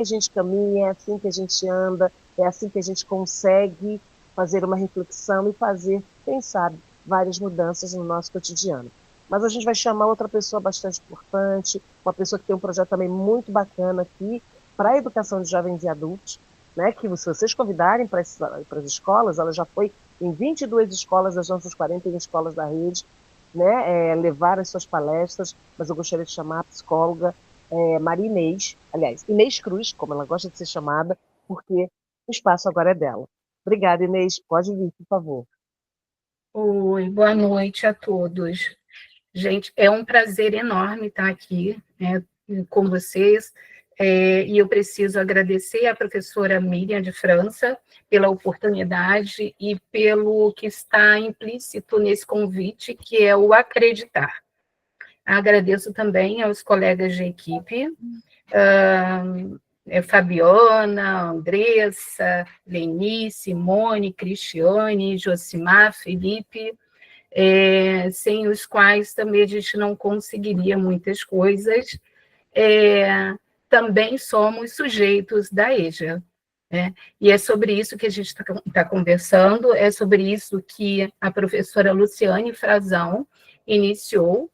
que a gente caminha, é assim que a gente anda, é assim que a gente consegue fazer uma reflexão e fazer, quem sabe, várias mudanças no nosso cotidiano. Mas a gente vai chamar outra pessoa bastante importante, uma pessoa que tem um projeto também muito bacana aqui para a educação de jovens e adultos, né? Que se vocês convidarem para as escolas, ela já foi em 22 escolas das nossas 41 escolas da rede, né? Levar as suas palestras, mas eu gostaria de chamar a psicóloga Maria Inês, aliás, Inês Cruz, como ela gosta de ser chamada, porque o espaço agora é dela. Obrigada, Inês. Pode vir, por favor. Oi, boa noite a todos. Gente, é um prazer enorme estar aqui, né, com vocês, e eu preciso agradecer à professora Miriam de França pela oportunidade e pelo que está implícito nesse convite, que é o acreditar. Agradeço também aos colegas de equipe, Fabiana, Andressa, Leni, Simone, Cristiane, Josimar, Felipe, sem os quais também a gente não conseguiria muitas coisas. Também somos sujeitos da EJA. Né? E é sobre isso que a gente está conversando, é sobre isso que a professora Luciane Frazão iniciou,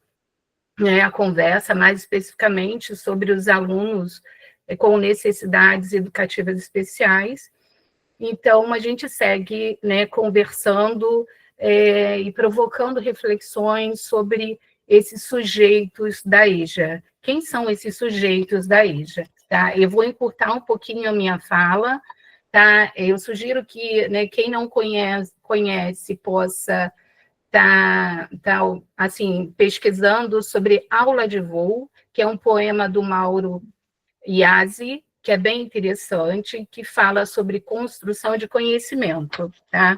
né, a conversa, mais especificamente sobre os alunos com necessidades educativas especiais. Então, a gente segue, né, conversando e provocando reflexões sobre esses sujeitos da EJA. Quem são esses sujeitos da EJA? Tá? Eu vou encurtar um pouquinho a minha fala. Tá? Eu sugiro que, né, quem não conhece possa tá, assim, pesquisando sobre Aula de Voo, que é um poema do Mauro Iasi, que é bem interessante, que fala sobre construção de conhecimento, tá?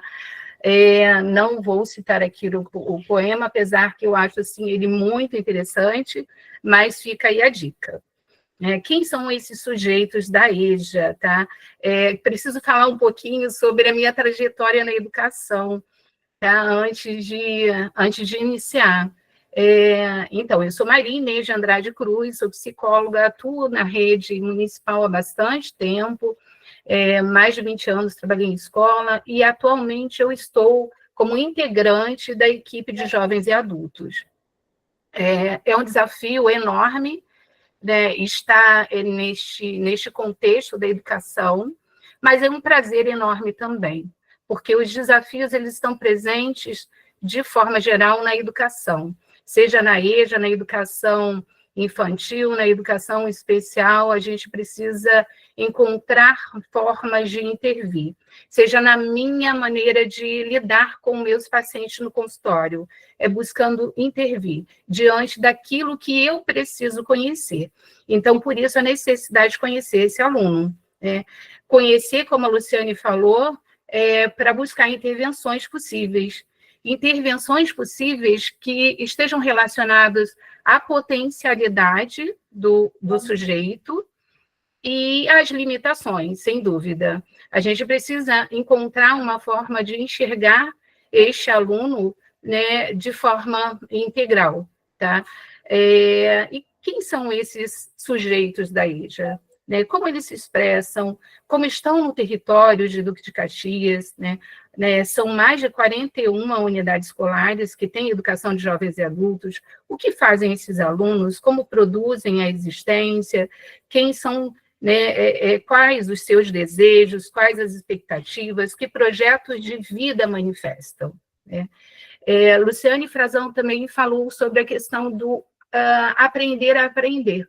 Não vou citar aqui o poema, apesar que eu acho assim, ele muito interessante, mas fica aí a dica. Quem são esses sujeitos da EJA? Tá? Preciso falar um pouquinho sobre a minha trajetória na educação, tá? Antes de iniciar. Então, eu sou Maria Inês de Andrade Cruz, sou psicóloga, atuo na rede municipal há bastante tempo, mais de 20 anos trabalhei em escola, e atualmente eu estou como integrante da equipe de jovens e adultos. É um desafio enorme, né, estar neste contexto da educação, mas é um prazer enorme também, porque os desafios eles estão presentes de forma geral na educação, seja na EJA, na educação infantil, na educação especial, a gente precisa encontrar formas de intervir, seja na minha maneira de lidar com meus pacientes no consultório, buscando intervir diante daquilo que eu preciso conhecer. Então, por isso, a necessidade de conhecer esse aluno. Né? Conhecer, como a Luciane falou, para buscar intervenções possíveis. Intervenções possíveis que estejam relacionadas à potencialidade do sujeito e às limitações, sem dúvida. A gente precisa encontrar uma forma de enxergar este aluno, né, de forma integral. Tá? E quem são esses sujeitos da EJA? Né? Como eles se expressam, como estão no território de Duque de Caxias, né? São mais de 41 unidades escolares que têm educação de jovens e adultos. O que fazem esses alunos? Como produzem a existência? Quem são, né, quais os seus desejos? Quais as expectativas? Que projetos de vida manifestam? Né? Luciane Frazão também falou sobre a questão do aprender a aprender.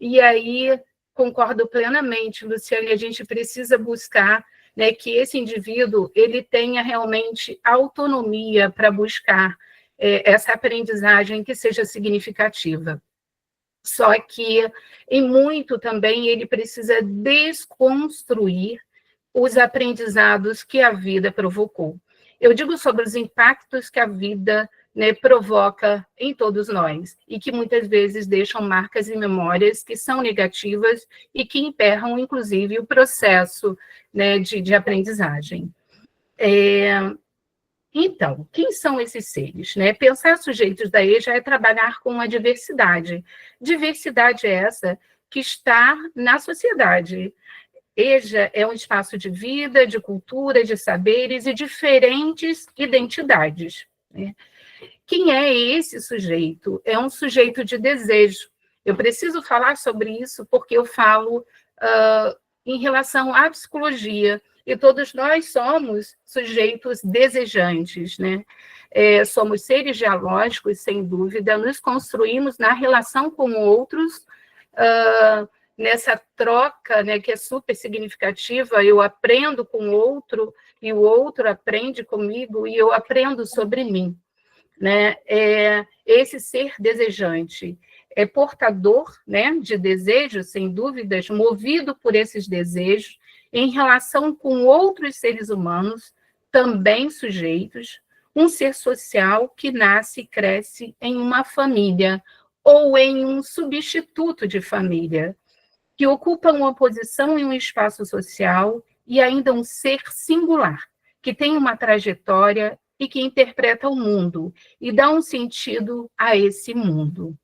E aí, concordo plenamente, Luciane, a gente precisa buscar, né, que esse indivíduo ele tenha realmente autonomia para buscar essa aprendizagem que seja significativa. Só que, em muito também, ele precisa desconstruir os aprendizados que a vida provocou. Eu digo sobre os impactos que a vida, né, provoca em todos nós, e que muitas vezes deixam marcas e memórias que são negativas e que emperram, inclusive, o processo, né, de aprendizagem. Então, quem são esses seres? Né? Pensar sujeitos da EJA é trabalhar com a diversidade. Diversidade é essa que está na sociedade. EJA é um espaço de vida, de cultura, de saberes e diferentes identidades, né? Quem é esse sujeito? É um sujeito de desejo. Eu preciso falar sobre isso porque eu falo em relação à psicologia, e todos nós somos sujeitos desejantes, né? Somos seres dialógicos, sem dúvida, nos construímos na relação com outros, nessa troca, né, que é super significativa. Eu aprendo com o outro, e o outro aprende comigo, e eu aprendo sobre mim, né? Esse ser desejante é portador, né, de desejos, sem dúvidas, movido por esses desejos, em relação com outros seres humanos, também sujeitos, um ser social que nasce e cresce em uma família, ou em um substituto de família, que ocupa uma posição em um espaço social, e ainda um ser singular, que tem uma trajetória e que interpreta o mundo, e dá um sentido a esse mundo.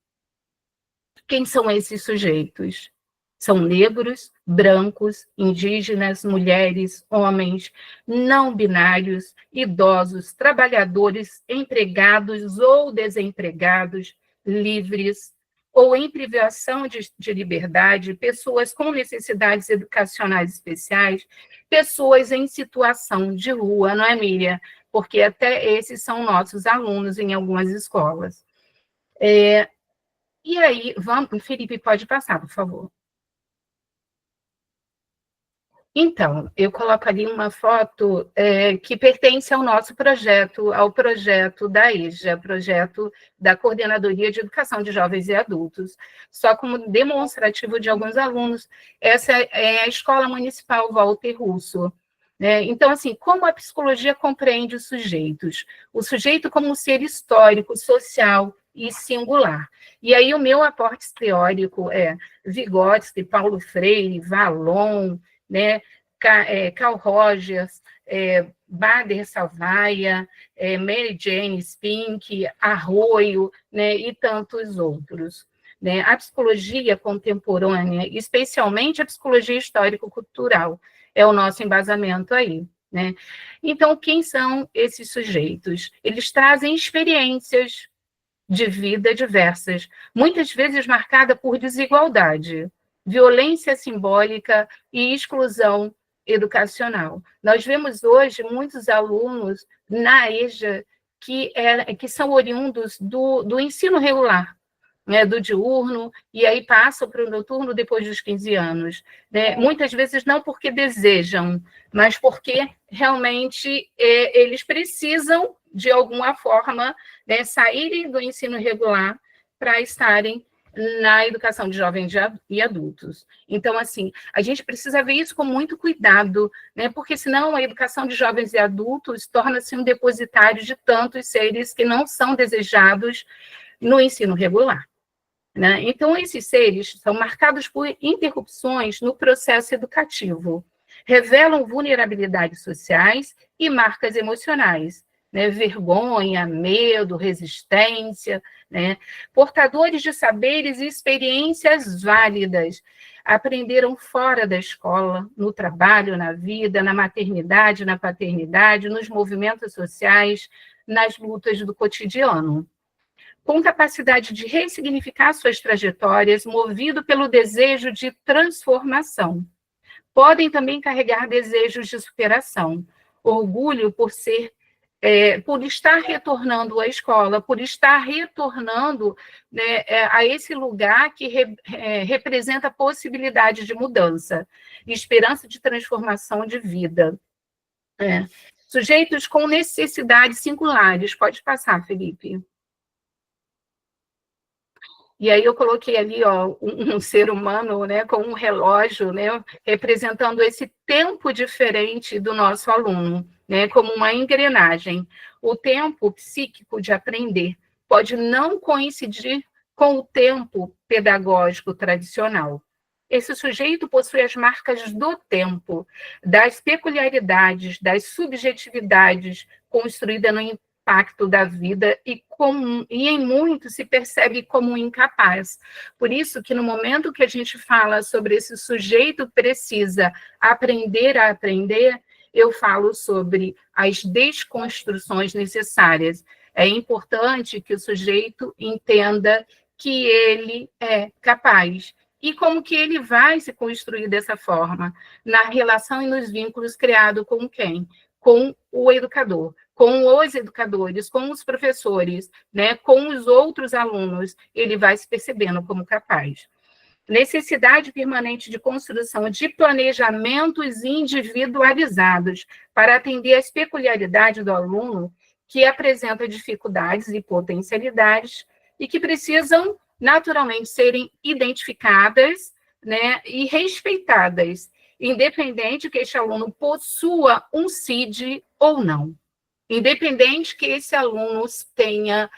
Quem são esses sujeitos? São negros, brancos, indígenas, mulheres, homens, não binários, idosos, trabalhadores, empregados ou desempregados, livres ou em privação de liberdade, pessoas com necessidades educacionais especiais, pessoas em situação de rua, não é, Miriam? Porque até esses são nossos alunos em algumas escolas. E aí, vamos, Felipe, pode passar, por favor. Então, eu coloco ali uma foto que pertence ao nosso projeto, ao projeto da EJA, projeto da Coordenadoria de Educação de Jovens e Adultos, só como demonstrativo de alguns alunos. Essa é a Escola Municipal Walter Russo, né? Então, assim, como a psicologia compreende os sujeitos? O sujeito como um ser histórico, social e singular. E aí o meu aporte teórico é Vygotsky, Paulo Freire, Vallon, né, Carl Rogers, Bader Salvaia, Mary Jane Spink, Arroio, né, e tantos outros, né? A psicologia contemporânea, especialmente a psicologia histórico-cultural, é o nosso embasamento aí, né? Então, quem são esses sujeitos? Eles trazem experiências de vida diversas, muitas vezes marcada por desigualdade, violência simbólica e exclusão educacional. Nós vemos hoje muitos alunos na EJA que são oriundos do ensino regular, né, do diurno, e aí passam para o noturno depois dos 15 anos. Né? Muitas vezes não porque desejam, mas porque realmente eles precisam, de alguma forma, né, saírem do ensino regular para estarem na educação de jovens e adultos. Então, assim, a gente precisa ver isso com muito cuidado, né, porque senão a educação de jovens e adultos torna-se um depositário de tantos seres que não são desejados no ensino regular. Né? Então, esses seres são marcados por interrupções no processo educativo, revelam vulnerabilidades sociais e marcas emocionais, né? Vergonha, medo, resistência, né? Portadores de saberes e experiências válidas, aprenderam fora da escola, no trabalho, na vida, na maternidade, na paternidade, nos movimentos sociais, nas lutas do cotidiano, com capacidade de ressignificar suas trajetórias, movido pelo desejo de transformação. Podem também carregar desejos de superação, orgulho por estar retornando à escola, por estar retornando, né, a esse lugar que representa a possibilidade de mudança, esperança de transformação de vida. Sujeitos com necessidades singulares. Pode passar, Felipe. E aí eu coloquei ali, ó, um ser humano, né, com um relógio, né, representando esse tempo diferente do nosso aluno, né, como uma engrenagem. O tempo psíquico de aprender pode não coincidir com o tempo pedagógico tradicional. Esse sujeito possui as marcas do tempo, das peculiaridades, das subjetividades construídas no impacto da vida e em muito se percebe como incapaz. Por isso que no momento que a gente fala sobre esse sujeito precisa aprender a aprender, eu falo sobre as desconstruções necessárias. É importante que o sujeito entenda que ele é capaz. E como que ele vai se construir dessa forma? Na relação e nos vínculos criados com quem? Com o educador, com os educadores, com os professores, né, com os outros alunos, ele vai se percebendo como capaz. Necessidade permanente de construção de planejamentos individualizados para atender às peculiaridades do aluno que apresenta dificuldades e potencialidades e que precisam naturalmente serem identificadas, né, e respeitadas, independente que este aluno possua um CID ou não, independente que esse aluno tenha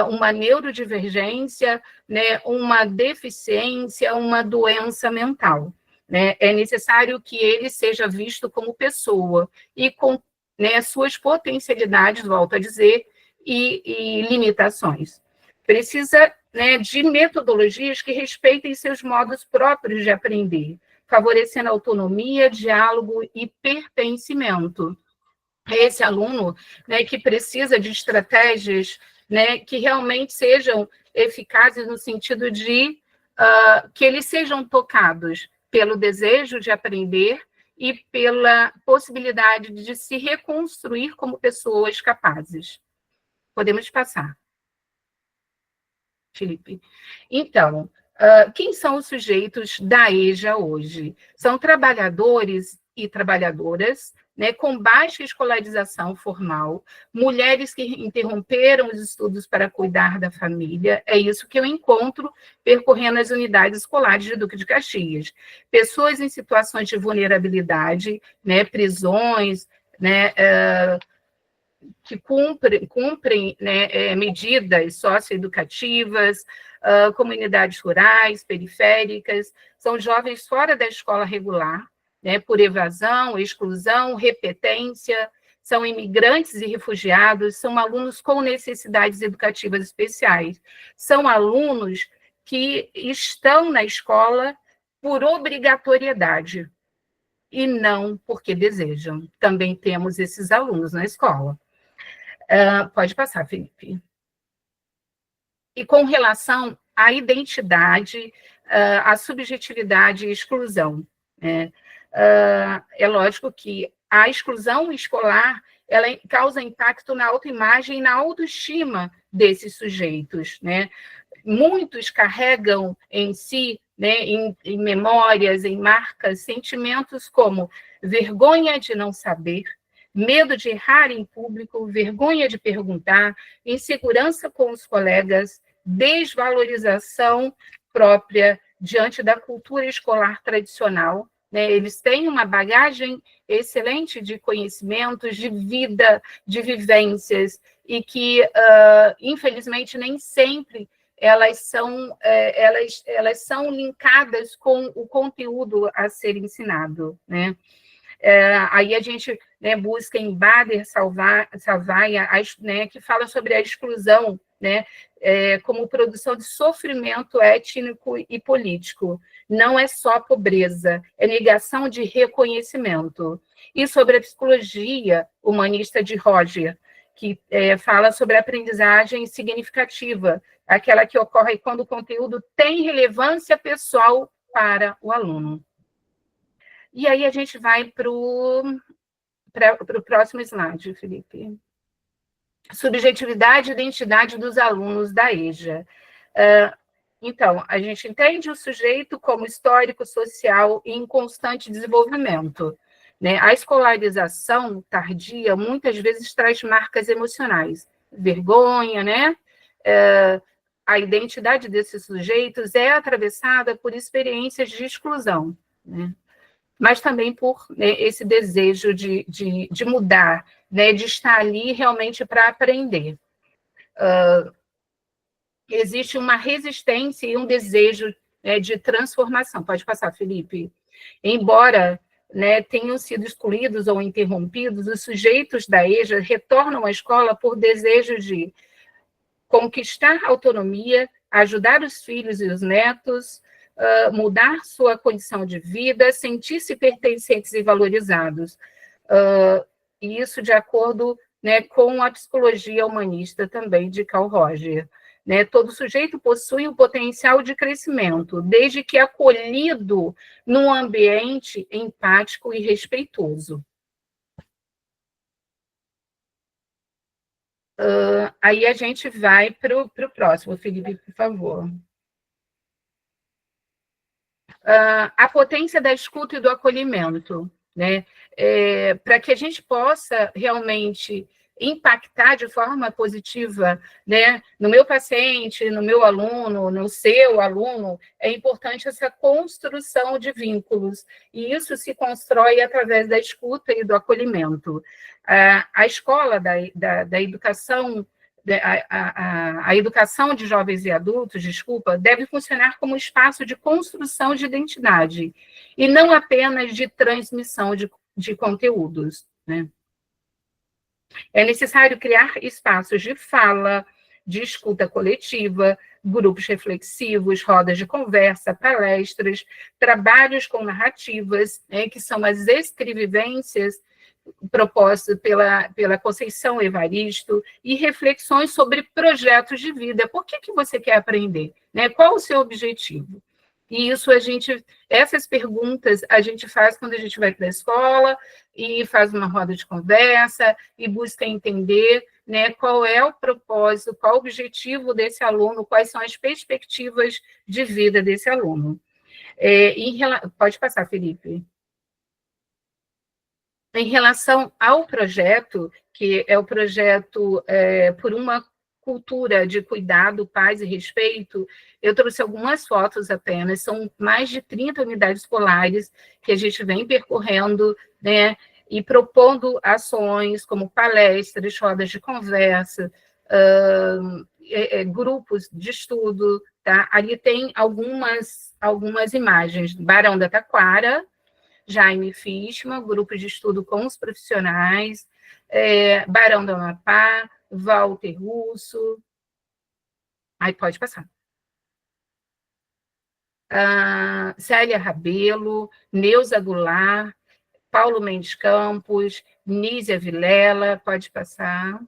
uma neurodivergência, né, uma deficiência, uma doença mental. Né? É necessário que ele seja visto como pessoa e com, né, suas potencialidades, volto a dizer, e limitações. Precisa, né, de metodologias que respeitem seus modos próprios de aprender, favorecendo autonomia, diálogo e pertencimento. Esse aluno, né, que precisa de estratégias, né, que realmente sejam eficazes no sentido de que eles sejam tocados pelo desejo de aprender e pela possibilidade de se reconstruir como pessoas capazes. Podemos passar, Felipe. Então, quem são os sujeitos da EJA hoje? São trabalhadores e trabalhadoras, né, com baixa escolarização formal, mulheres que interromperam os estudos para cuidar da família, é isso que eu encontro percorrendo as unidades escolares de Duque de Caxias. Pessoas em situações de vulnerabilidade, né, prisões, né, que cumprem né, medidas socioeducativas, comunidades rurais, periféricas, são jovens fora da escola regular, né, por evasão, exclusão, repetência, são imigrantes e refugiados, são alunos com necessidades educativas especiais, são alunos que estão na escola por obrigatoriedade e não porque desejam. Também temos esses alunos na escola. Pode passar, Felipe. E com relação à identidade, à subjetividade e exclusão, né? É lógico que a exclusão escolar ela causa impacto na autoimagem e na autoestima desses sujeitos, né? Muitos carregam em si, né, em memórias, em marcas, sentimentos como vergonha de não saber, medo de errar em público, vergonha de perguntar, insegurança com os colegas, desvalorização própria diante da cultura escolar tradicional. Né? Eles têm uma bagagem excelente de conhecimentos, de vida, de vivências, e que, infelizmente, nem sempre elas são linkadas com o conteúdo a ser ensinado, né? Aí a gente, né, busca em Bader-Salvaia, né, que fala sobre a exclusão, né, como produção de sofrimento étnico e político. Não é só pobreza, é negação de reconhecimento. E sobre a psicologia humanista de Roger, que fala sobre a aprendizagem significativa, aquela que ocorre quando o conteúdo tem relevância pessoal para o aluno. E aí a gente vai para o próximo slide, Felipe. Subjetividade e identidade dos alunos da EJA. Então, a gente entende o sujeito como histórico, social e em constante desenvolvimento. Né? A escolarização tardia muitas vezes traz marcas emocionais, vergonha, né? A identidade desses sujeitos é atravessada por experiências de exclusão, né? Mas também por, né, esse desejo de mudar, né, de estar ali realmente para aprender. Existe uma resistência e um desejo, né, de transformação. Pode passar, Felipe. Embora né, tenham sido excluídos ou interrompidos, os sujeitos da EJA retornam à escola por desejo de conquistar autonomia, ajudar os filhos e os netos, mudar sua condição de vida, sentir-se pertencentes e valorizados. E isso de acordo, né, com a psicologia humanista também de Carl Roger. Né? Todo sujeito possui um potencial de crescimento, desde que acolhido num ambiente empático e respeitoso. Aí a gente vai para o próximo, Felipe, por favor. A potência da escuta e do acolhimento, né? Para que a gente possa realmente impactar de forma positiva, né, no meu paciente, no meu aluno, no seu aluno, é importante essa construção de vínculos, e isso se constrói através da escuta e do acolhimento. A escola da educação, a educação de jovens e adultos, deve funcionar como espaço de construção de identidade, e não apenas de transmissão de conteúdos, né? É necessário criar espaços de fala, de escuta coletiva, grupos reflexivos, rodas de conversa, palestras, trabalhos com narrativas, né, que são as escrevivências propostas pela Conceição Evaristo, e reflexões sobre projetos de vida. Por que você quer aprender? Né? Qual o seu objetivo? E isso essas perguntas a gente faz quando a gente vai para a escola e faz uma roda de conversa e busca entender, né, qual é o propósito, qual o objetivo desse aluno, quais são as perspectivas de vida desse aluno. Pode passar, Felipe. Em relação ao projeto, que é o projeto Por uma Cultura de Cuidado, Paz e Respeito, eu trouxe algumas fotos apenas, são mais de 30 unidades escolares que a gente vem percorrendo, né, e propondo ações como palestras, rodas de conversa, grupos de estudo, tá? Ali tem algumas imagens, Barão da Taquara, Jaime Fishman, grupo de estudo com os profissionais, Barão do Amapá, Walter Russo. Aí pode passar. Célia Rabelo, Neuza Goulart, Paulo Mendes Campos, Nízia Vilela, pode passar.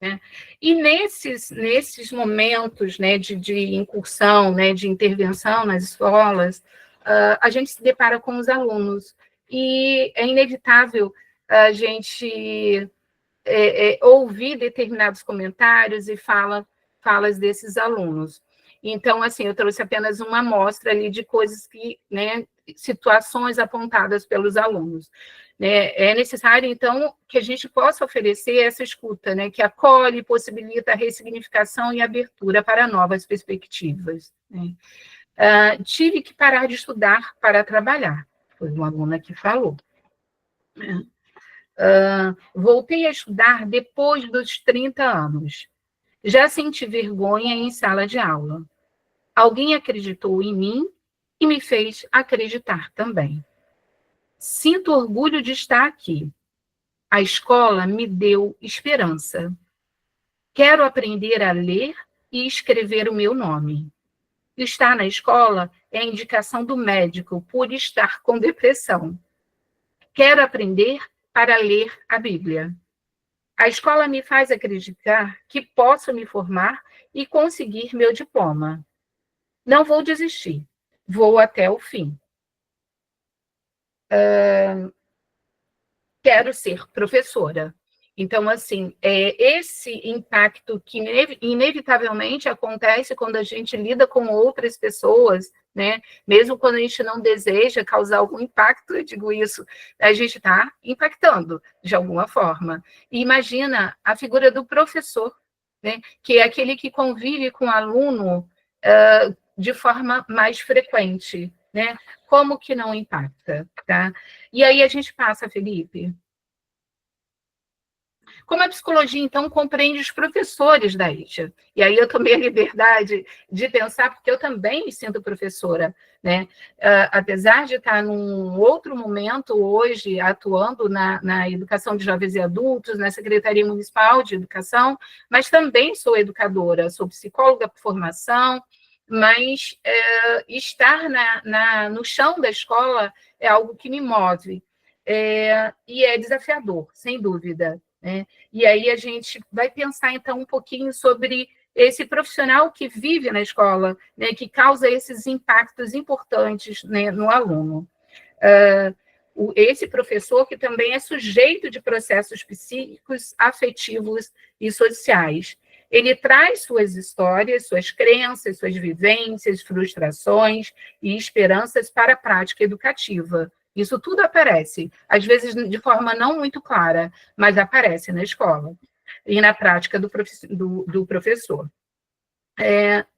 Né? E nesses momentos, né, de incursão, né, de intervenção nas escolas, a gente se depara com os alunos, e é inevitável a gente ouvir determinados comentários e falas desses alunos. Então, assim, eu trouxe apenas uma amostra ali de coisas que, né, situações apontadas pelos alunos. Né? É necessário, então, que a gente possa oferecer essa escuta, né, que acolhe, possibilita a ressignificação e abertura para novas perspectivas. Né? Tive que parar de estudar para trabalhar, foi uma aluna que falou. Voltei a estudar depois dos 30 anos. Já senti vergonha em sala de aula. Alguém acreditou em mim e me fez acreditar também. Sinto orgulho de estar aqui. A escola me deu esperança. Quero aprender a ler e escrever o meu nome. Estar na escola é a indicação do médico por estar com depressão. Quero aprender para ler a Bíblia. A escola me faz acreditar que posso me formar e conseguir meu diploma. Não vou desistir. Vou até o fim. Quero ser professora. Então, assim, esse impacto que inevitavelmente acontece quando a gente lida com outras pessoas, né? Mesmo quando a gente não deseja causar algum impacto, eu digo isso, a gente está impactando de alguma forma. E imagina a figura do professor, né? Que é aquele que convive com o aluno de forma mais frequente, né? Como que não impacta, tá? E aí a gente passa, Felipe. Como a psicologia, então, compreende os professores da EJA? E aí eu tomei a liberdade de pensar, porque eu também me sinto professora, né? Apesar de estar num outro momento hoje, atuando na educação de jovens e adultos, na Secretaria Municipal de Educação, mas também sou educadora, sou psicóloga por formação, mas estar no chão da escola é algo que me move. E é desafiador, sem dúvida, né? E aí a gente vai pensar, então, um pouquinho sobre esse profissional que vive na escola, né, que causa esses impactos importantes, né, no aluno. Esse professor que também é sujeito de processos psíquicos, afetivos e sociais. Ele traz suas histórias, suas crenças, suas vivências, frustrações e esperanças para a prática educativa. Isso tudo aparece, às vezes de forma não muito clara, mas aparece na escola e na prática do professor.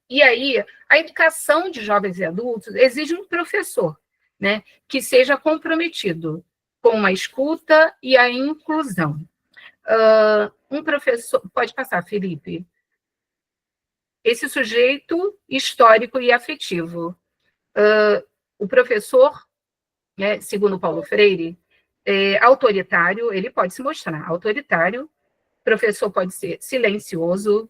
E aí, a educação de jovens e adultos exige um professor, né, que seja comprometido com a escuta e a inclusão. Um professor... Pode passar, Felipe. Esse sujeito histórico e afetivo. O professor, né, segundo Paulo Freire, autoritário, ele pode se mostrar autoritário, professor pode ser silencioso,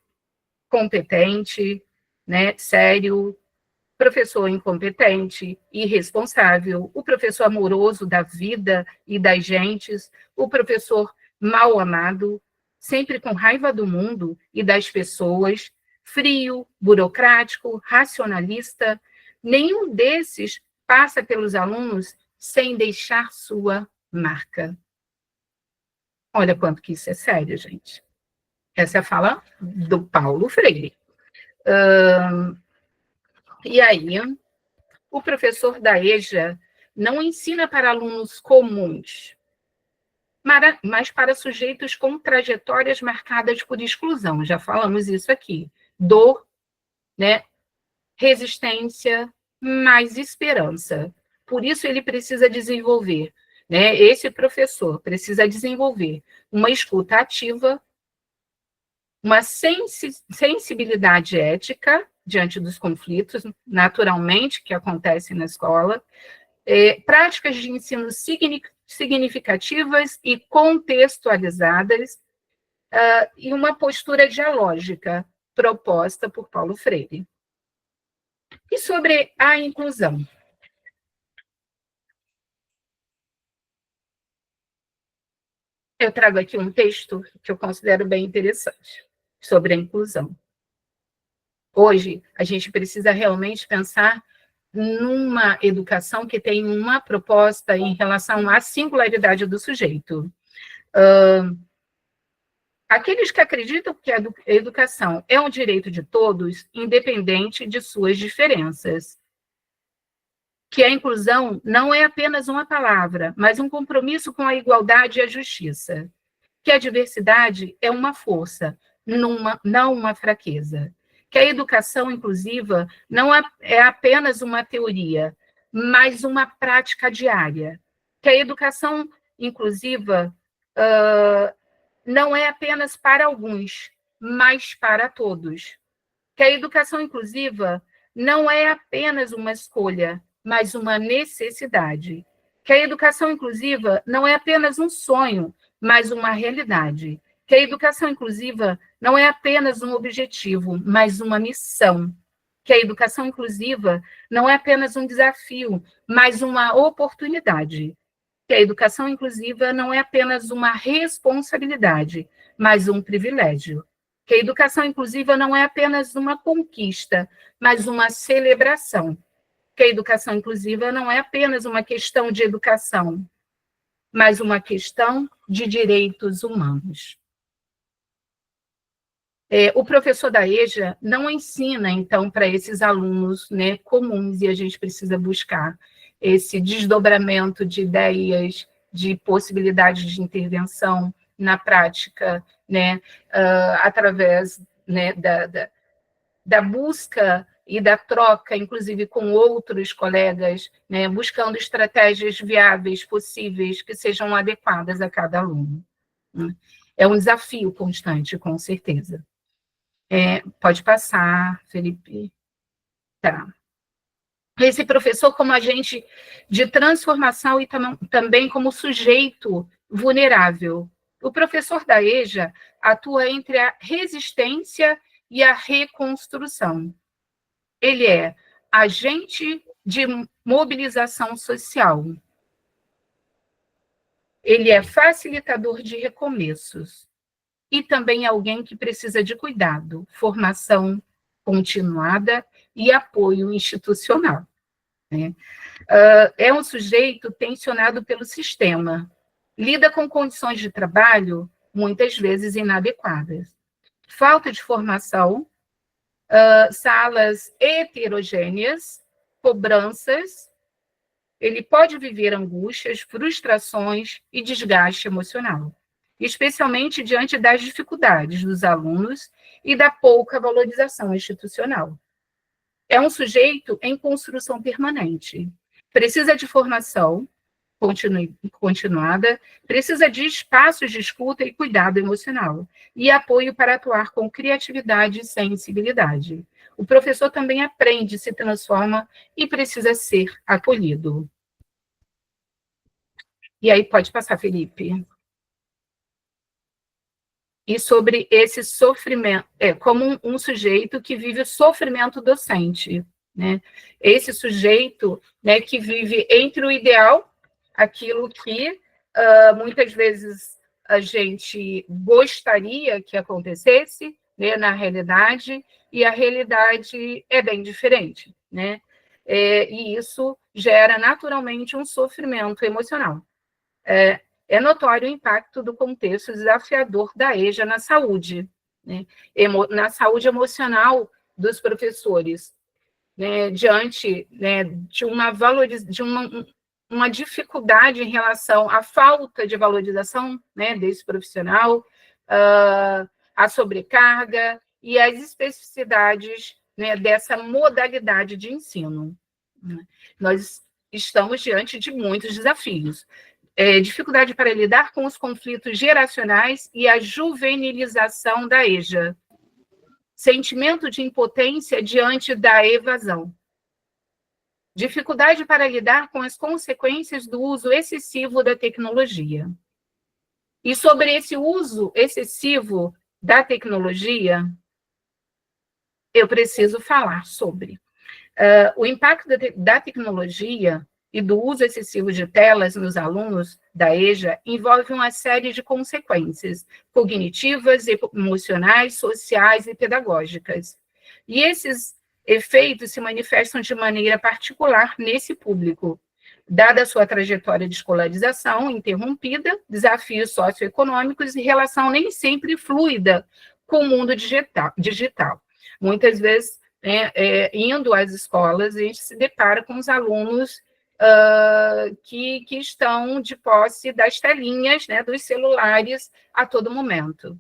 competente, né, sério, professor incompetente, irresponsável, o professor amoroso da vida e das gentes, o professor mal amado, sempre com raiva do mundo e das pessoas, frio, burocrático, racionalista. Nenhum desses passa pelos alunos sem deixar sua marca. Olha quanto que isso é sério, gente. Essa é a fala do Paulo Freire. E aí, o professor da EJA não ensina para alunos comuns, mas para sujeitos com trajetórias marcadas por exclusão. Já falamos isso aqui. Dor, né? Resistência, mais esperança. Por isso ele precisa desenvolver, né? Esse professor precisa desenvolver uma escuta ativa, uma sensibilidade ética diante dos conflitos, naturalmente, que acontecem na escola, práticas de ensino significativas e contextualizadas, e uma postura dialógica proposta por Paulo Freire. E sobre a inclusão? Eu trago aqui um texto que eu considero bem interessante sobre a inclusão. Hoje, a gente precisa realmente pensar numa educação que tem uma proposta em relação à singularidade do sujeito. Aqueles que acreditam que a educação é um direito de todos, independente de suas diferenças. Que a inclusão não é apenas uma palavra, mas um compromisso com a igualdade e a justiça. Que a diversidade é uma força, não uma fraqueza. Que a educação inclusiva não é apenas uma teoria, mas uma prática diária. Que a educação inclusiva não é apenas para alguns, mas para todos. Que a educação inclusiva não é apenas uma escolha, mas uma necessidade. Que a educação inclusiva não é apenas um sonho, mas uma realidade. Que a educação inclusiva não é apenas um objetivo, mas uma missão. Que a educação inclusiva não é apenas um desafio, mas uma oportunidade. Que a educação inclusiva não é apenas uma responsabilidade, mas um privilégio. Que a educação inclusiva não é apenas uma conquista, mas uma celebração. Que a educação inclusiva não é apenas uma questão de educação, mas uma questão de direitos humanos. O professor da EJA não ensina, então, para esses alunos, né, comuns, e a gente precisa buscar esse desdobramento de ideias, de possibilidades de intervenção na prática, né, através, né, da busca e da troca, inclusive com outros colegas, né, buscando estratégias viáveis, possíveis, que sejam adequadas a cada aluno. É um desafio constante, com certeza. Pode passar, Felipe. Tá. Esse professor como agente de transformação e também como sujeito vulnerável. O professor da EJA atua entre a resistência e a reconstrução. Ele é agente de mobilização social. Ele é facilitador de recomeços. E também alguém que precisa de cuidado, formação continuada e apoio institucional. Né? É um sujeito tensionado pelo sistema, lida com condições de trabalho muitas vezes inadequadas. Falta de formação, salas heterogêneas, cobranças, ele pode viver angústias, frustrações e desgaste emocional, especialmente diante das dificuldades dos alunos e da pouca valorização institucional. É um sujeito em construção permanente. Precisa de formação continuada, precisa de espaços de escuta e cuidado emocional, e apoio para atuar com criatividade e sensibilidade. O professor também aprende, se transforma e precisa ser acolhido. E aí pode passar, Felipe. E sobre esse sofrimento, como um sujeito que vive o sofrimento docente, né? Esse sujeito, né, que vive entre o ideal, aquilo que muitas vezes a gente gostaria que acontecesse, né, na realidade, e a realidade é bem diferente, né? E isso gera naturalmente um sofrimento emocional. É notório o impacto do contexto desafiador da EJA na saúde, né? Na saúde emocional dos professores, né? Diante, né, de uma dificuldade em relação à falta de valorização, né, desse profissional, a sobrecarga e as especificidades, né, dessa modalidade de ensino. Nós estamos diante de muitos desafios. Dificuldade para lidar com os conflitos geracionais e a juvenilização da EJA. Sentimento de impotência diante da evasão. Dificuldade para lidar com as consequências do uso excessivo da tecnologia. E sobre esse uso excessivo da tecnologia, eu preciso falar sobre o impacto da tecnologia e do uso excessivo de telas nos alunos da EJA envolve uma série de consequências cognitivas, emocionais, sociais e pedagógicas. E esses efeitos se manifestam de maneira particular nesse público, dada a sua trajetória de escolarização interrompida, desafios socioeconômicos e relação nem sempre fluida com o mundo digital. Muitas vezes, indo às escolas, a gente se depara com os alunos que estão de posse das telinhas, né, dos celulares a todo momento.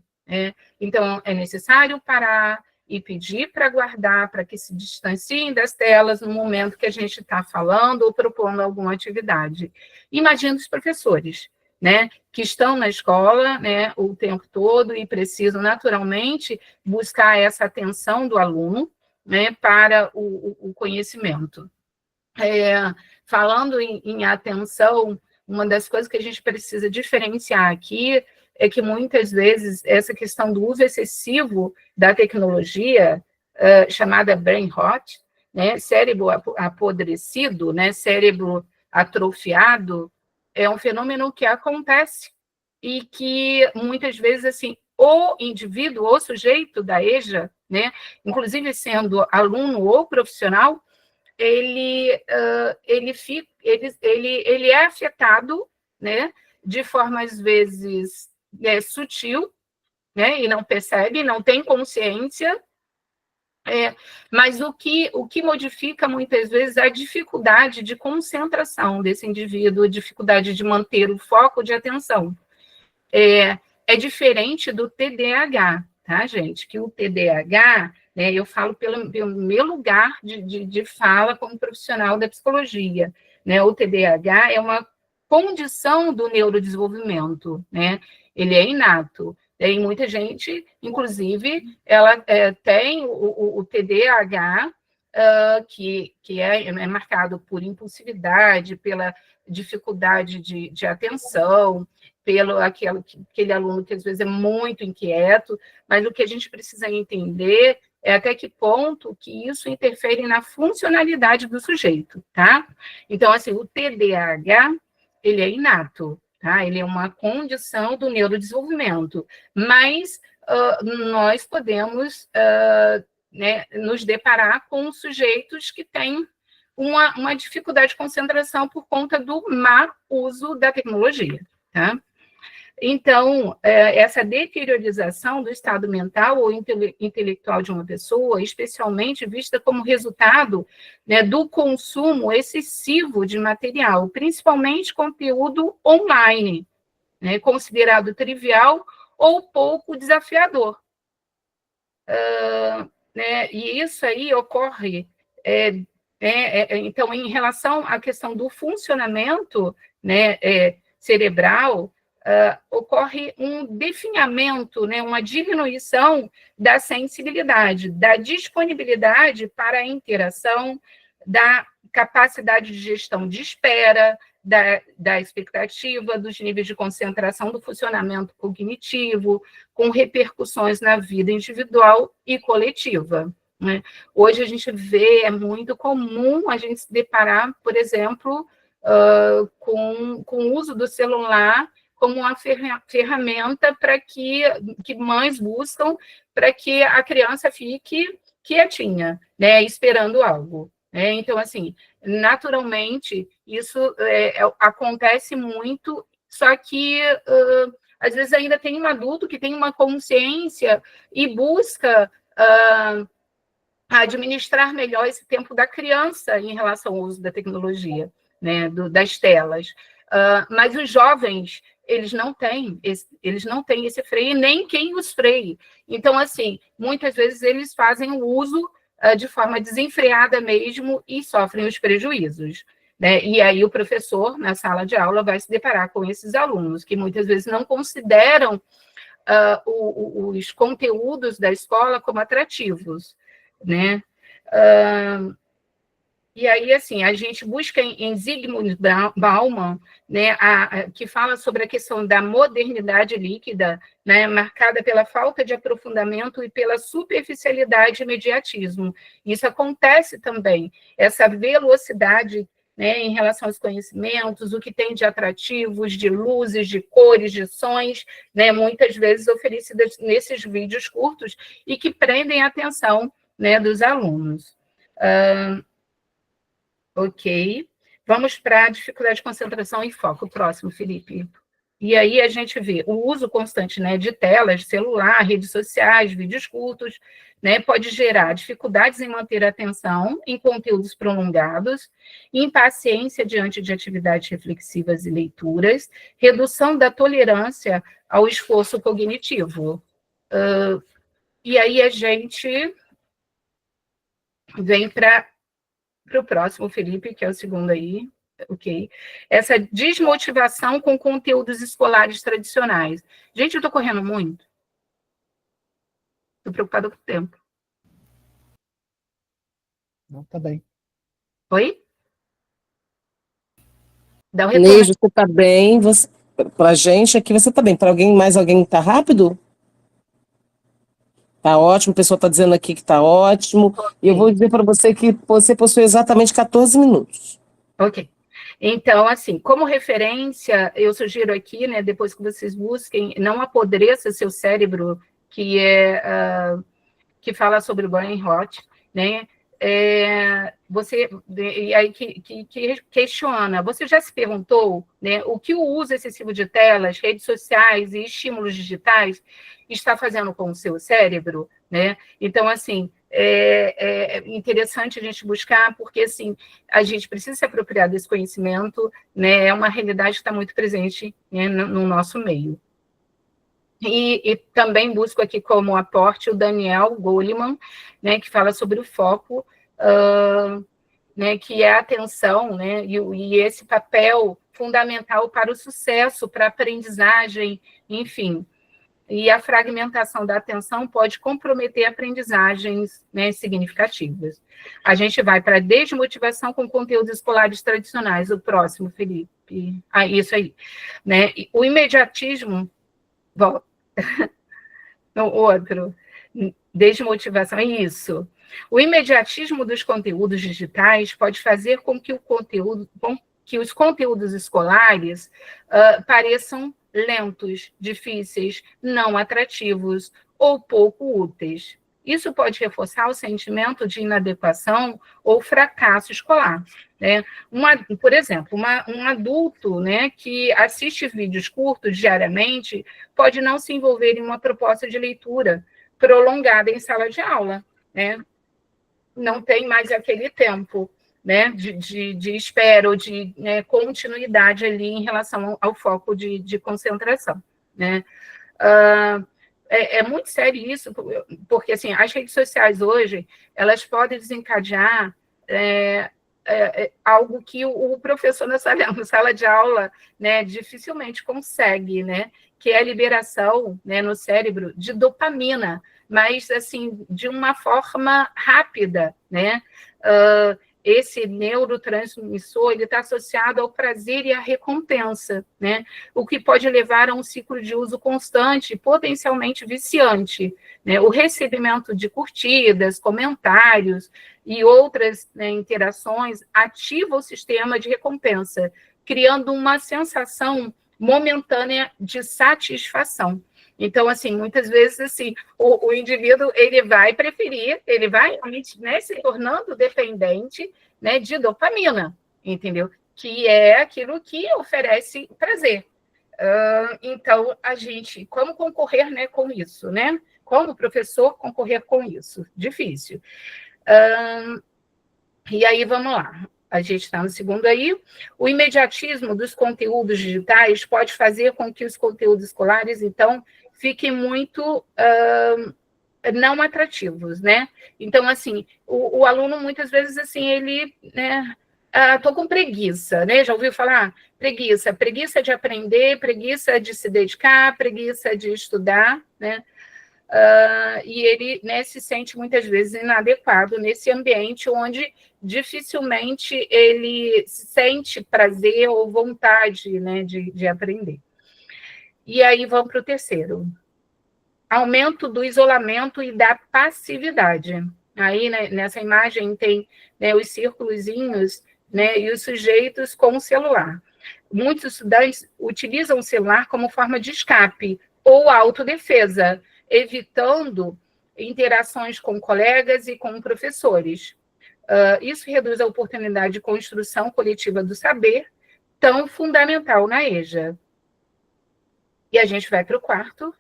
Então, é necessário parar e pedir para guardar, para que se distanciem das telas no momento que a gente está falando ou propondo alguma atividade. Imagina os professores, né, que estão na escola, né, o tempo todo e precisam naturalmente buscar essa atenção do aluno, né, para o conhecimento. Falando em atenção, uma das coisas que a gente precisa diferenciar aqui é que muitas vezes essa questão do uso excessivo da tecnologia, chamada brain rot, né, cérebro apodrecido, né, cérebro atrofiado, é um fenômeno que acontece e que muitas vezes assim o indivíduo, o sujeito da EJA, né, inclusive sendo aluno ou profissional, ele é afetado, né, de forma, às vezes, sutil, né, e não percebe, não tem consciência, mas o que modifica, muitas vezes, a dificuldade de concentração desse indivíduo, a dificuldade de manter o foco de atenção. É diferente do TDAH, tá, gente? Que o TDAH... eu falo pelo meu lugar de fala como profissional da psicologia, né? O TDAH é uma condição do neurodesenvolvimento, né? Ele é inato, Tem muita gente, inclusive, ela tem o TDAH, que é marcado por impulsividade, pela dificuldade de atenção, pelo aquele aluno que às vezes é muito inquieto, mas o que a gente precisa entender é até que ponto que isso interfere na funcionalidade do sujeito, tá? Então, assim, o TDAH, ele é inato, tá? Ele é uma condição do neurodesenvolvimento, mas nós podemos né, nos deparar com sujeitos que têm uma dificuldade de concentração por conta do má uso da tecnologia, tá? Então, essa deteriorização do estado mental ou intelectual de uma pessoa, especialmente vista como resultado, né, do consumo excessivo de material, principalmente conteúdo online, né, considerado trivial ou pouco desafiador. Né, e isso aí ocorre, então, em relação à questão do funcionamento, né, cerebral, ocorre um definhamento, né, uma diminuição da sensibilidade, da disponibilidade para a interação, da capacidade de gestão de espera, da expectativa, dos níveis de concentração, do funcionamento cognitivo, com repercussões na vida individual e coletiva, né? Hoje a gente vê, é muito comum a gente se deparar, por exemplo, com o uso do celular como uma ferramenta para que mães buscam para que a criança fique quietinha, né, esperando algo. Né? Então, assim, naturalmente, isso acontece muito, só que às vezes ainda tem um adulto que tem uma consciência e busca administrar melhor esse tempo da criança em relação ao uso da tecnologia, né, das telas. Mas os jovens, eles não têm esse freio, nem quem os freie. Então, assim, muitas vezes eles fazem o uso de forma desenfreada mesmo e sofrem os prejuízos. Né? E aí o professor, na sala de aula, vai se deparar com esses alunos, que muitas vezes não consideram os conteúdos da escola como atrativos. Né? E aí, assim, a gente busca em Zygmunt Bauman, né, que fala sobre a questão da modernidade líquida, né, marcada pela falta de aprofundamento e pela superficialidade e imediatismo. Isso acontece também, essa velocidade, né, em relação aos conhecimentos, o que tem de atrativos, de luzes, de cores, de sons, né, muitas vezes oferecidas nesses vídeos curtos e que prendem a atenção, né, dos alunos. Ok. Vamos para a dificuldade de concentração e foco. Próximo, Felipe. E aí a gente vê o uso constante, né, de telas, de celular, redes sociais, vídeos curtos, né, pode gerar dificuldades em manter a atenção em conteúdos prolongados, impaciência diante de atividades reflexivas e leituras, redução da tolerância ao esforço cognitivo. E aí a gente vem para o próximo, Felipe, que é o segundo aí, ok? Essa desmotivação com conteúdos escolares tradicionais. Gente, eu estou correndo muito. Estou preocupada com o tempo. Não, tá bem. Oi? Dá um retorno. Neide, você tá bem? Pra gente aqui, você tá bem. Para mais alguém tá rápido? Tá ótimo, o pessoal tá dizendo aqui que tá ótimo. E eu vou dizer para você que você possui exatamente 14 minutos. Ok. Então, assim, como referência, eu sugiro aqui, né, depois que vocês busquem, Não Apodreça Seu Cérebro, que fala sobre o brain rot, né? E aí que questiona, você já se perguntou, né, o que o uso excessivo de telas, redes sociais e estímulos digitais está fazendo com o seu cérebro, né? Então, assim, é interessante a gente buscar, porque, assim, a gente precisa se apropriar desse conhecimento, né? É uma realidade que está muito presente, né, no nosso meio. E também busco aqui como aporte o Daniel Goleman, né, que fala sobre o foco, né, que é a atenção, né, e esse papel fundamental para o sucesso, para a aprendizagem, enfim. e a fragmentação da atenção pode comprometer aprendizagens, né, significativas. A gente vai para a desmotivação com conteúdos escolares tradicionais. O próximo, Felipe. Isso aí. Né? O imediatismo... Bom, o outro. Desmotivação, é isso. O imediatismo dos conteúdos digitais pode fazer com que os conteúdos escolares pareçam lentos, difíceis, não atrativos ou pouco úteis. Isso pode reforçar o sentimento de inadequação ou fracasso escolar. Né? Por exemplo, um adulto, né, que assiste vídeos curtos diariamente pode não se envolver em uma proposta de leitura prolongada em sala de aula. Né? Não tem mais aquele tempo, né, de espera ou de, né, continuidade ali em relação ao foco de concentração. Né? É muito sério isso, porque assim, as redes sociais hoje, elas podem desencadear algo que o professor na sala de aula, né, dificilmente consegue, né, que é a liberação, né, no cérebro de dopamina, mas assim, de uma forma rápida, né? Esse neurotransmissor ele está associado ao prazer e à recompensa, né? O que pode levar a um ciclo de uso constante e potencialmente viciante. Né? O recebimento de curtidas, comentários e outras, né, interações ativa o sistema de recompensa, criando uma sensação momentânea de satisfação. Então, assim, muitas vezes, assim, o indivíduo, ele vai preferir, ele vai realmente, né, se tornando dependente, né, de dopamina, entendeu? Que é aquilo que oferece prazer. Então, a gente, como concorrer, né, com isso, né? Como professor concorrer com isso? Difícil. E aí, vamos lá. A gente está no segundo aí. O imediatismo dos conteúdos digitais pode fazer com que os conteúdos escolares, então, fiquem muito não atrativos, né? Então, assim, o aluno, muitas vezes, assim, ele, né, estou com preguiça, né? Já ouviu falar? Preguiça. Preguiça de aprender, preguiça de se dedicar, preguiça de estudar, né? E ele, né, se sente muitas vezes inadequado nesse ambiente onde dificilmente ele sente prazer ou vontade, né, de aprender. E aí vamos para o terceiro. Aumento do isolamento e da passividade. Aí, né, nessa imagem tem, né, os círculozinhos, né, e os sujeitos com o celular. Muitos estudantes utilizam o celular como forma de escape ou autodefesa, evitando interações com colegas e com professores. Isso reduz a oportunidade de construção coletiva do saber, tão fundamental na EJA. E a gente vai para o quarto,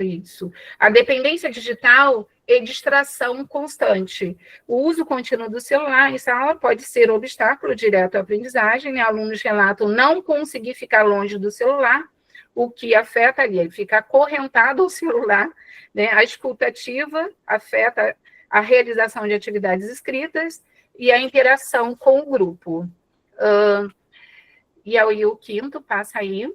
isso. A dependência digital e distração constante. O uso contínuo do celular em sala pode ser um obstáculo direto à aprendizagem. Né? Alunos relatam não conseguir ficar longe do celular, o que afeta ali, ele fica acorrentado ao celular, né? A escutativa afeta a realização de atividades escritas e a interação com o grupo. E aí o quinto passa aí.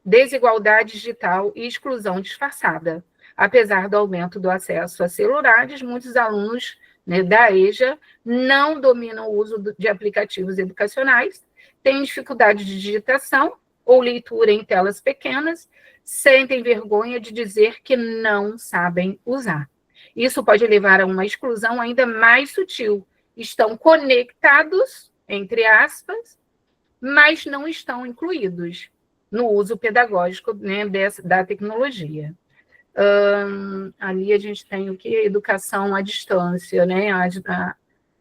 Desigualdade digital e exclusão disfarçada. Apesar do aumento do acesso a celulares, muitos alunos, né, da EJA não dominam o uso de aplicativos educacionais, têm dificuldade de digitação ou leitura em telas pequenas, sentem vergonha de dizer que não sabem usar. Isso pode levar a uma exclusão ainda mais sutil. Estão conectados, entre aspas, mas não estão incluídos no uso pedagógico, né, da tecnologia. Ali a gente tem o que? Educação à distância, né?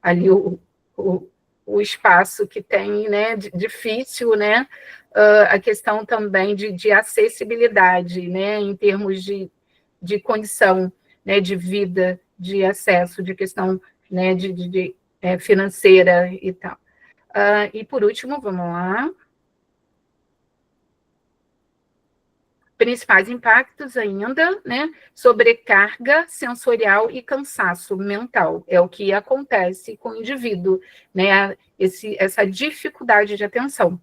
Ali o espaço que tem, né, difícil, né? A questão também de acessibilidade, né, em termos de condição, né, de vida, de acesso, de questão, né, financeira e tal. E por último, vamos lá. Principais impactos ainda, né? Sobrecarga sensorial e cansaço mental. É o que acontece com o indivíduo, né? Essa dificuldade de atenção.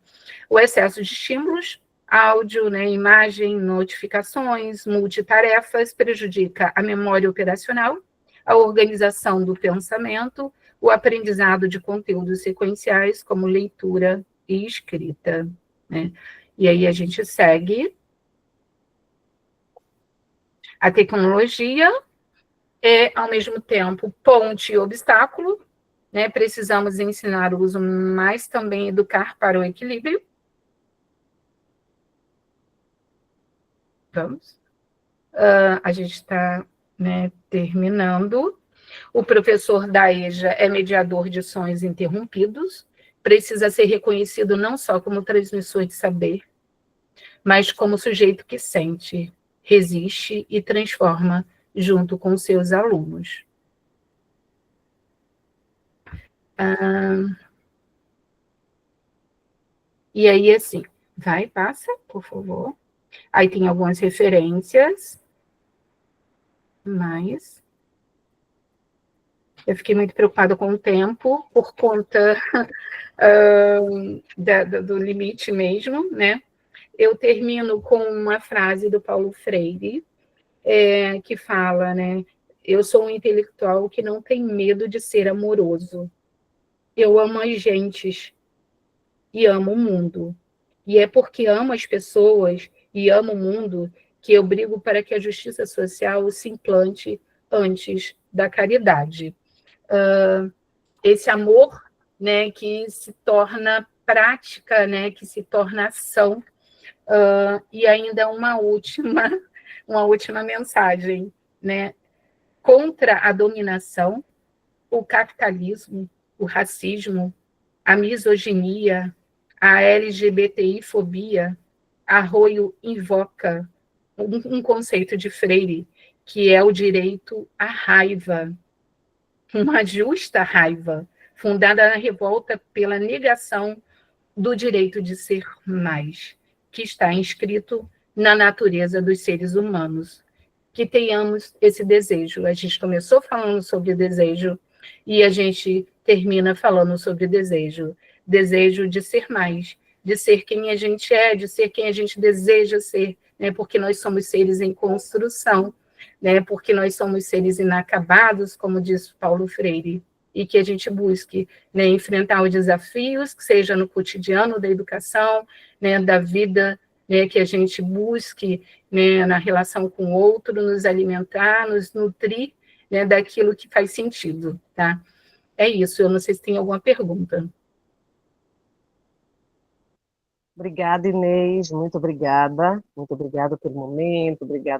O excesso de estímulos, áudio, né? Imagem, notificações, multitarefas, prejudica a memória operacional, a organização do pensamento, o aprendizado de conteúdos sequenciais, como leitura e escrita, né? E aí a gente segue. A tecnologia é, ao mesmo tempo, ponte e obstáculo, né? Precisamos ensinar o uso, mas também educar para o equilíbrio. Vamos. A gente está, né, terminando. O professor da EJA é mediador de sonhos interrompidos, precisa ser reconhecido não só como transmissor de saber, mas como sujeito que sente, resiste e transforma junto com seus alunos. E aí, assim, passa, por favor. Aí tem algumas referências, mas eu fiquei muito preocupada com o tempo, por conta do limite mesmo, né? Eu termino com uma frase do Paulo Freire, que fala, né? Eu sou um intelectual que não tem medo de ser amoroso. Eu amo as gentes e amo o mundo. E é porque amo as pessoas e amo o mundo que eu brigo para que a justiça social se implante antes da caridade. Esse amor, né, que se torna prática, né, que se torna ação. E ainda uma última mensagem, né? Contra a dominação, o capitalismo, o racismo, a misoginia, a LGBTI-fobia, Arroio invoca um conceito de Freire, que é o direito à raiva, uma justa raiva, fundada na revolta pela negação do direito de ser mais, que está inscrito na natureza dos seres humanos. Que tenhamos esse desejo. A gente começou falando sobre desejo e a gente termina falando sobre desejo. Desejo de ser mais, de ser quem a gente é, de ser quem a gente deseja ser, né? Porque nós somos seres em construção, né? Porque nós somos seres inacabados, como diz Paulo Freire, e que a gente busque, né, enfrentar os desafios, que seja no cotidiano da educação, né, da vida, né, que a gente busque, né, na relação com o outro, nos alimentar, nos nutrir, né, daquilo que faz sentido, tá? É isso, eu não sei se tem alguma pergunta. Obrigada, Inês, muito obrigada pelo momento, obrigada